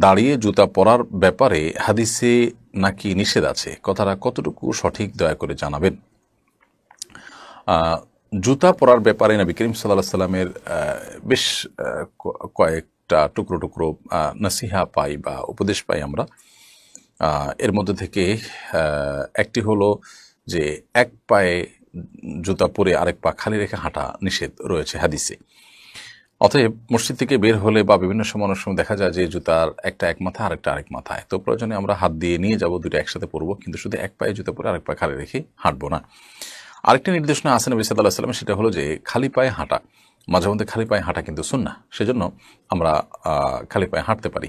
দাঁড়িয়ে জুতা পরার ব্যাপারে হাদিসে নাকি নিষেধ আছে, কথাটা কতটুকু সঠিক দয়া করে জানাবেন। জুতা পরার ব্যাপারে নবী করিম সাল্লাল্লাহু আলাইহি সাল্লামের বেশ কয়েকটা টুকরো টুকরো নসিহা পাই বা উপদেশ পাই আমরা। এর মধ্যে থেকে একটি হলো যে এক পায়ে জুতা পরে আরেক পা খালি রেখে হাঁটা নিষেধ রয়েছে হাদিসে। অতএব মসজিদ থেকে বের হলে বা বিভিন্ন সময় অনেক সময় দেখা যায় যে জুতার একটা এক মাথা আরেকটা আরেক মাথায়, তো প্রয়োজনে আমরা হাত দিয়ে নিয়ে যাব, দুটো একসাথে পরবো, কিন্তু শুধু এক পায়ে জুতা পরে আরেক পা খালি রেখে হাঁটবো না। আরেকটি নির্দেশনা আছে নবী সাল্লাল্লাহু আলাইহি ওয়াসাল্লাম, সেটা হলো যে খালি পায়ে হাঁটা, মাঝে মধ্যে খালি পায়ে হাঁটা কিন্তু সুন্নাহ, সেজন্য আমরা খালি পায়ে হাঁটতে পারি।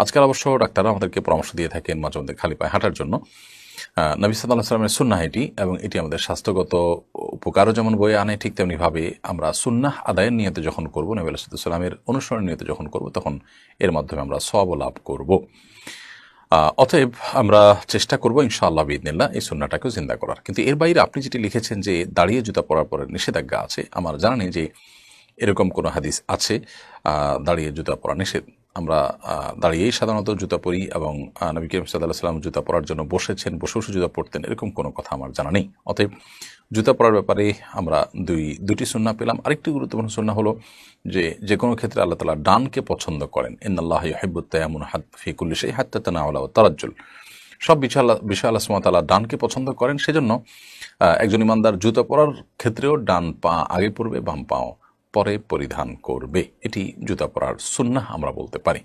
আজকাল অবশ্য ডাক্তাররা আমাদেরকে পরামর্শ দিয়ে থাকেন মাঝে মধ্যে খালি পায়ে হাঁটার জন্য। নবী সাল্লাল্লাহু আলাইহি ওয়াসাল্লামের সুন্নাহ এটি, এবং এটি আমাদের স্বাস্থ্যগত উপকারও যেমন বয়ে আনে, ঠিক তেমনিভাবে আমরা সুন্নাহ আদায়ের নিয়তে যখন করবো, নবী সাল্লাল্লাহু আলাইহি ওয়াসাল্লামের অনুসরণের নিয়তে যখন করবো, তখন এর মাধ্যমে আমরা সওয়াব লাভ করব। অতএব আমরা চেষ্টা করবো ইনশাআল্লাহ বিইذনিল্লাহ এই সুন্নাহটাকেও জিন্দা করার। কিন্তু এর বাইরে আপনি যেটি লিখেছেন যে দাঁড়িয়ে জুতা পরার পরে নিষেধাজ্ঞা আছে, আমার জানা নেই যে এরকম কোনো হাদিস আছে দাঁড়িয়ে জুতা পরা নিষেধ। আমরা দাঁড়িয়েই সাধারণত জুতা পরি, এবং নবী করিম সাল্লাল্লাহু আলাইহি ওয়াসাল্লাম জুতা পরার জন্য বসেছেন, বসে বসে জুতা পরতেন, এরকম কোনো কথা আমার জানা নেই। অতএব জুতা পরার ব্যাপারে আমরা দুটি সুন্নাহ পেলাম। আরেকটি গুরুত্বপূর্ণ সুন্নাহ হলো যে কোনো ক্ষেত্রে আল্লাহ তাআলা ডানকে পছন্দ করেন। ইন্নাল্লাহা ইউহিব্বুত তায়াম্মুন ফি কুল্লি শাই হাত্তা তানাওয়ালা ওয়া তারাজ্জুল। সব বিষয় আল্লাহ সুবহানাহু ওয়া তাআলা ডানকে পছন্দ করেন, সেজন্য একজন ইমানদার জুতা পরার ক্ষেত্রেও ডান পা আগে পরবে, বাম পা পরে পরিধান করবে। এটি জুতা পরার সুন্নাহ আমরা বলতে পারি।